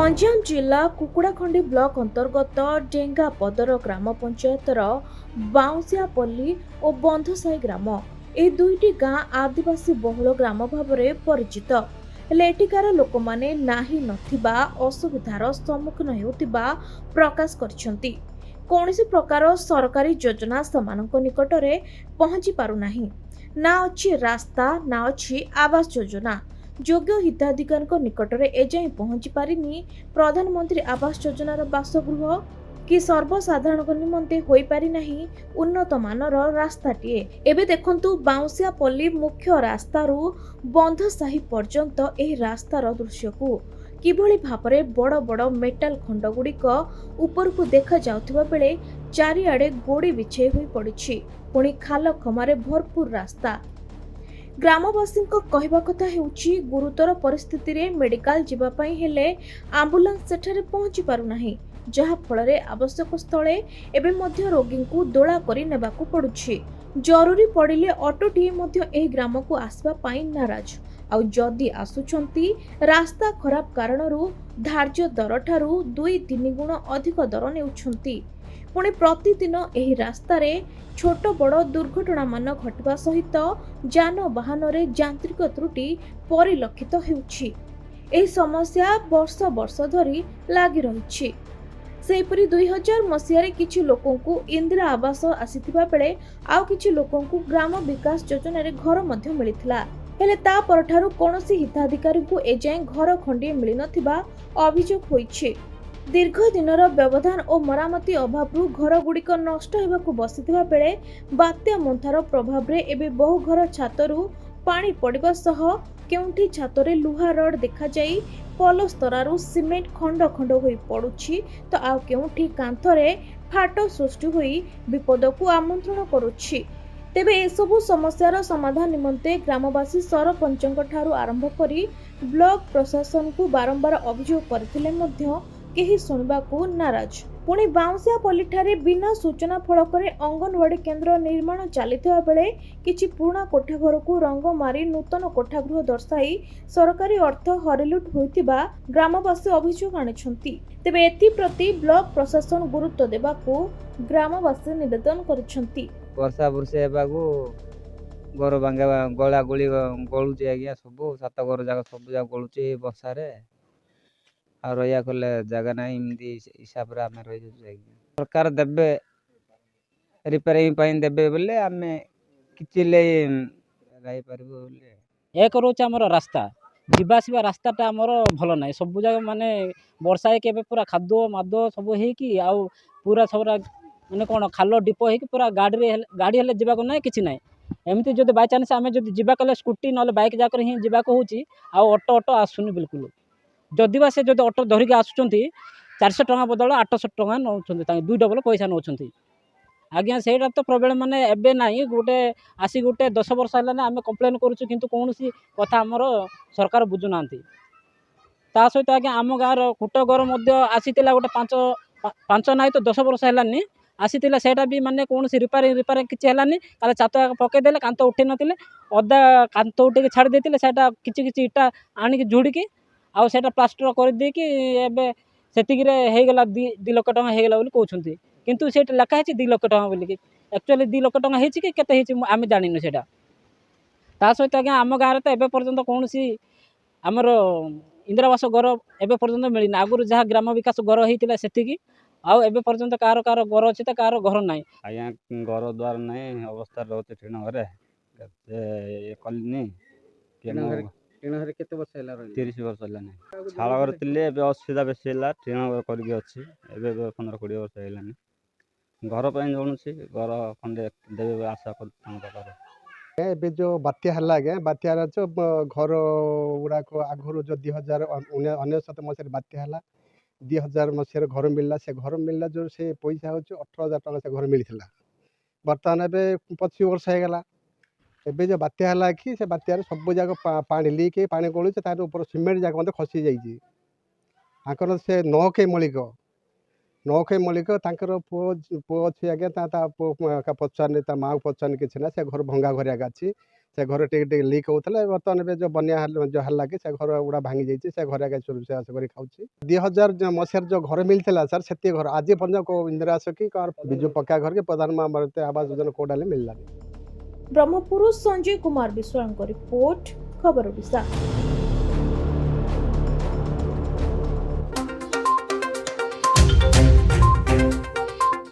गंजाम जिला कुकुड़ाखंडी ब्लॉक अंतर्गत डेंगापदर ग्राम पंचायतर बाउंसियापल्ली और बंधसाई ग्राम ए दुईटी गाँ आदिवासी बहुल ग्राम भाव परिचित हेले एଠିକାର ଲୋକମାନେ ନାହିଁ ନଥିବା ଅସୁବିଧାର ସମ୍ମୁଖୀନ ହେଉଥିବା ପ୍ରକାଶ କରିଛନ୍ତି। କୌଣସି ପ୍ରକାର ସରକାରୀ ଯୋଜନା ସେମାନଙ୍କ ନିକଟରେ ପହଞ୍ଚି ପାରୁନାହିଁ। ନା ଅଛି ରାସ୍ତା ନା ଅଛି ଆବାସ ଯୋଜନା। ଯୋଗ୍ୟ ହିତାଧିକାରୀଙ୍କ ନିକଟରେ ଏଯାଏଁ ପହଞ୍ଚି ପାରିନି ପ୍ରଧାନମନ୍ତ୍ରୀ ଆବାସ ଯୋଜନାର ବାସଗୃହ କି ସର୍ବସାଧାରଣଙ୍କ ନିମନ୍ତେ ହୋଇପାରି ନାହିଁ ଉନ୍ନତ ମାନର ରାସ୍ତାଟିଏ। ଏବେ ଦେଖନ୍ତୁ ବାଉଁସିଆପଲ୍ଲୀ ମୁଖ୍ୟ ରାସ୍ତାରୁ ବନ୍ଧସାହି ପର୍ଯ୍ୟନ୍ତ ଏହି ରାସ୍ତାର ଦୃଶ୍ୟକୁ କିଭଳି ଭାବରେ ବଡ଼ ବଡ଼ ମେଟାଲ ଖଣ୍ଡଗୁଡ଼ିକ ଉପରକୁ ଦେଖାଯାଉଥିବା ବେଳେ ଚାରିଆଡ଼େ ଗୋଡ଼ି ବିଛେଇ ହୋଇ ପଡ଼ିଛି। ପୁଣି ଖାଲ ଖମାରେ ଭରପୁର ରାସ୍ତା। ଗ୍ରାମବାସୀଙ୍କ କହିବା କଥା ହେଉଛି ଗୁରୁତର ପରିସ୍ଥିତିରେ ମେଡିକାଲ ଯିବା ପାଇଁ ହେଲେ ଆମ୍ବୁଲାନ୍ସ ସେଠାରେ ପହଞ୍ଚି ପାରୁନାହିଁ, ଯାହା ଫଳରେ ଆବଶ୍ୟକ ସ୍ଥଳେ ଏବେ ମଧ୍ୟ ରୋଗୀଙ୍କୁ ଦୋଳା କରି ନେବାକୁ ପଡୁଛି। ଜରୁରୀ ପଡ଼ିଲେ ଅଟୋଟିଏ ମଧ୍ୟ ଏହି ଗ୍ରାମକୁ ଆସିବା ପାଇଁ ନାରାଜ। ଆଉ ଯଦି ଆସୁଛନ୍ତି ରାସ୍ତା ଖରାପ କାରଣରୁ ଧାର୍ଯ୍ୟ ଦରଠାରୁ 2-3 ଗୁଣ ଅଧିକ ଦର ନେଉଛନ୍ତି। ପୁଣି ପ୍ରତିଦିନ ଏହି ରାସ୍ତାରେ ଛୋଟ ବଡ଼ ଦୁର୍ଘଟଣା ମାନ ଘଟିବା ସହିତ ଯାନବାହନରେ ଯାନ୍ତ୍ରିକ ତ୍ରୁଟି ପରିଲକ୍ଷିତ ହେଉଛି। ଏହି ସମସ୍ୟା ବର୍ଷ ବର୍ଷ ଧରି ଲାଗି ରହିଛି। ସେହିପରି 2000 ମସିହାରେ କିଛି ଲୋକଙ୍କୁ ଇନ୍ଦିରା ଆବାସ ଆସିଥିବା ବେଳେ ଆଉ କିଛି ଲୋକଙ୍କୁ ଗ୍ରାମ ବିକାଶ ଯୋଜନାରେ ଘର ମଧ୍ୟ ମିଳିଥିଲା। ହେଲେ ତା ପରଠାରୁ କୌଣସି ହିତାଧିକାରୀଙ୍କୁ ଏଯାଏଁ ଘର ଖଣ୍ଡିଏ ମିଳିନଥିବା ଅଭିଯୋଗ ହୋଇଛି। ଦୀର୍ଘ ଦିନର ବ୍ୟବଧାନ ଓ ମରାମତି ଅଭାବରୁ ଘରଗୁଡ଼ିକ ନଷ୍ଟ ହେବାକୁ ବସିଥିବା ବେଳେ ବାତ୍ୟା ମୁନ୍ଥାର ପ୍ରଭାବରେ ଏବେ ବହୁ ଘର ଛାତରୁ ପାଣି ପଡ଼ିବା ସହ କେଉଁଠି ଛାତରେ ଲୁହା ରଡ୍ ଦେଖାଯାଇ ପଲସ୍ତରାରୁ ସିମେଣ୍ଟ ଖଣ୍ଡ ଖଣ୍ଡ ହୋଇ ପଡୁଛି ତ ଆଉ କେଉଁଠି କାନ୍ଥରେ ଫାଟ ସୃଷ୍ଟି ହୋଇ ବିପଦକୁ ଆମନ୍ତ୍ରଣ କରୁଛି। ତେବେ ଏସବୁ ସମସ୍ୟାର ସମାଧାନ ନିମନ୍ତେ ଗ୍ରାମବାସୀ ସରପଞ୍ଚଙ୍କ ଠାରୁ ଆରମ୍ଭ କରି ବ୍ଲକ ପ୍ରଶାସନକୁ ବାରମ୍ବାର ଅଭିଯୋଗ କରିଥିଲେ ମଧ୍ୟ କେହି ଶୁଣିବାକୁ ନାରାଜ। ପୁଣି ବାଉଁସିଆପଲ୍ଲୀଠାରେ ବିନା ସୂଚନା ଫଳକରେ ଅଙ୍ଗନୱାଡି କେନ୍ଦ୍ର ନିର୍ମାଣ ଚାଲିଥିବା ବେଳେ କିଛି ପୁରୁଣା କୋଠାଘରକୁ ରଙ୍ଗ ମାରି ନୂତନ କୋଠାଗୃହ ଦର୍ଶାଇ ସରକାରୀ ଅର୍ଥ ହରିଲୁଟ ହୋଇଥିବା ଗ୍ରାମବାସୀ ଅଭିଯୋଗ ଆଣିଛନ୍ତି। ତେବେ ଏଥିପ୍ରତି ବ୍ଲକ ପ୍ରଶାସନ ଗୁରୁତ୍ୱ ଦେବାକୁ ଗ୍ରାମବାସୀ ନିବେଦନ କରିଛନ୍ତି। ବର୍ଷା ବୁର୍ଷି ହେବାକୁ ଘର ଭାଙ୍ଗା ଗଳା ଗୁଳି ଗଳୁଛି ଆଜ୍ଞା, ସବୁ 7 ଘର ଯାକ ସବୁ ଯାକ ଗଳୁଛି ବର୍ଷାରେ। ଆଉ ରହିବାକୁ ହେଲେ ଜାଗା ନାହିଁ, ଏମିତି ହିସାବରେ ଆମେ ରହିଯାଉଛୁ ଆଜ୍ଞା। ସରକାର ଦେବେ ରିପେୟାରିଂ ପାଇଁ ଦେବେ ବୋଲେ ଆମେ କିଛି ରହିପାରିବୁ ବୋଲେ। ଏକ ରହୁଛି ଆମର ରାସ୍ତା, ଯିବା ଆସିବା ରାସ୍ତାଟା ଆମର ଭଲ ନାହିଁ। ସବୁ ଜାଗା ମାନେ ବର୍ଷା ହେଇକି ଏବେ ପୁରା ଖାଦୁଅ ମାଦୁଅ ସବୁ ହେଇକି ଆଉ ପୁରା ସବୁରା ମାନେ କ'ଣ ଖାଲ ଡିପ ହେଇକି ପୁରା ଗାଡ଼ି ହେଲେ ଯିବାକୁ ନାହିଁ, କିଛି ନାହିଁ। ଏମିତି ଯଦି ବାଇଚାନ୍ସ ଆମେ ଯଦି ଯିବାକୁ ହେଲେ ସ୍କୁଟି ନହେଲେ ବାଇକ୍ ଯାକରେ ହିଁ ଯିବାକୁ ହେଉଛି। ଆଉ ଅଟୋ ଆସୁନି ବିଲକୁଲ। ଯଦି ବା ସେ ଯଦି ଅଟୋ ଧରିକି ଆସୁଛନ୍ତି 400 ଟଙ୍କା ବଦଳ 800 ଟଙ୍କା ନେଉଛନ୍ତି, ତାଙ୍କେ 2 ଡବଲ ପଇସା ନେଉଛନ୍ତି ଆଜ୍ଞା। ସେଇଟା ତ ପ୍ରୋବ୍ଲେମ୍ ମାନେ ଏବେ ନାହିଁ, ଗୋଟେ 10 ବର୍ଷ ହେଲାନି ଆମେ କମ୍ପ୍ଲେନ୍ କରୁଛୁ, କିନ୍ତୁ କୌଣସି କଥା ଆମର ସରକାର ବୁଝୁନାହାନ୍ତି। ତା ସହିତ ଆଜ୍ଞା ଆମ ଗାଁର କୁଟଘର ମଧ୍ୟ ଆସିଥିଲା, ଗୋଟେ 5 ନାହିଁ ତ 10 ବର୍ଷ ହେଲାନି ଆସିଥିଲା। ସେଇଟା ବି ମାନେ କୌଣସି ରିପେୟାରିଂ କିଛି ହେଲାନି। ତାହେଲେ ଛାତ ପକାଇଦେଲେ, କାନ୍ଥ ଉଠେଇ ନଥିଲେ, ଅଧା କାନ୍ଥ ଉଠେଇକି ଛାଡ଼ି ଦେଇଥିଲେ। ସେଇଟା କିଛି ଇଟା ଆଣିକି ଯୋଡ଼ିକି ଆଉ ସେଇଟା ପ୍ଲାଷ୍ଟର କରିଦେଇକି ଏବେ ସେତିକିରେ ହେଇଗଲା 2 ଲକ୍ଷ ଟଙ୍କା ହେଇଗଲା ବୋଲି କହୁଛନ୍ତି, କିନ୍ତୁ ସେଇଟା ଲେଖା ହେଇଛି 2 ଲକ୍ଷ ଟଙ୍କା ବୋଲିକି। ଆକ୍ଚୁଆଲି 2 ଲକ୍ଷ ଟଙ୍କା ହେଇଛି କି କେତେ ହେଇଛି ଆମେ ଜାଣିନୁ ସେଇଟା। ତା ସହିତ ଆଜ୍ଞା ଆମ ଗାଁରେ ତ ଏବେ ପର୍ଯ୍ୟନ୍ତ କୌଣସି ଆମର ଇନ୍ଦିରା ଆବାସ ଘର ଏବେ ପର୍ଯ୍ୟନ୍ତ ମିଳିନି। ଆଗରୁ ଯାହା ଗ୍ରାମ ବିକାଶ ଘର ହେଇଥିଲା ସେତିକି, ଆଉ ଏବେ ପର୍ଯ୍ୟନ୍ତ କାହାର ଘର ଅଛି ତ କାହାର ଘର ନାହିଁ ଆଜ୍ଞା। ଘର ଦ୍ୱାର ନାହିଁ, ଅବସ୍ଥାରେ ରହୁଛି ଟିଣ ଘରେ। ଇଏ କଲିନି ଟିଣ ଘରେ କେତେ ବର୍ଷ ହେଲା ରହିଲେ? 30 ବର୍ଷ ହେଲାନି। ଛାଳ ଘର ଥିଲେ, ଏବେ ଅସୁବିଧା ବେଶୀ ହେଲା। ଟିଣ ଘର କରିକି ଅଛି, ଏବେ 15-20 ବର୍ଷ ହେଇଗଲାନି। ଘର ପାଇଁ ଜଣୁଛି, ଘର ଖଣ୍ଡେ ଦେବେ ଆଶା କରୁଛି ତାଙ୍କ ପାଖରେ। ଏବେ ଯେଉଁ ବାତ୍ୟା ହେଲା ଆଜ୍ଞା, ବାତ୍ୟାର ଘର ଗୁଡ଼ାକ ଆଗରୁ ଯେଉଁ 2019 ମସିହାରେ ବାତ୍ୟା ହେଲା, 2000 ମସିହାରେ ଘର ମିଳିଲା। ସେ ଘର ମିଳିଲା ଯେଉଁ ସେ ପଇସା ହେଉଛି 18,000 ଟଙ୍କା ସେ ଘର ମିଳିଥିଲା। ବର୍ତ୍ତମାନ ଏବେ 25 ବର୍ଷ ହେଇଗଲା। ଏବେ ଯେଉଁ ବାତ୍ୟା ହେଲା କି ସେ ବାତ୍ୟାରେ ସବୁ ଯାକ ପାଣି ଲିକ୍ ହେଇ ପାଣି ଗଳୁଛି, ତାର ଉପର ସିମେଣ୍ଟ ଯାକ ମଧ୍ୟ ଖସି ଯାଇଛି। ତାଙ୍କର ସେ ନଅଖେଇ ମଳିକ ତାଙ୍କର ପୁଅ ଅଛି ଆଜ୍ଞା। ତା ପୁଅ ପଚାରନି, ତା ମାଆକୁ ପଚାରନି, କିଛି ନା। ସେ ଘର ଭଙ୍ଗା ଘରିଆକା ଅଛି। से घर टे लिक होता बर्तमान जो बनिया जो हल्ला कि से घर गुड़ा भांगी जाइए से घर आगे रोषेबास कर खाऊँ 2000 मसीह जो घर मिलता सर से घर आज पर्यटन को इंदिरा आवास कि विजु पक्का घर के प्रधानमंत्री आवास योजना कोडाले मिलला। ब्रह्मपुर संजय कुमार विश्वाल रिपोर्ट खबर ओडिशा।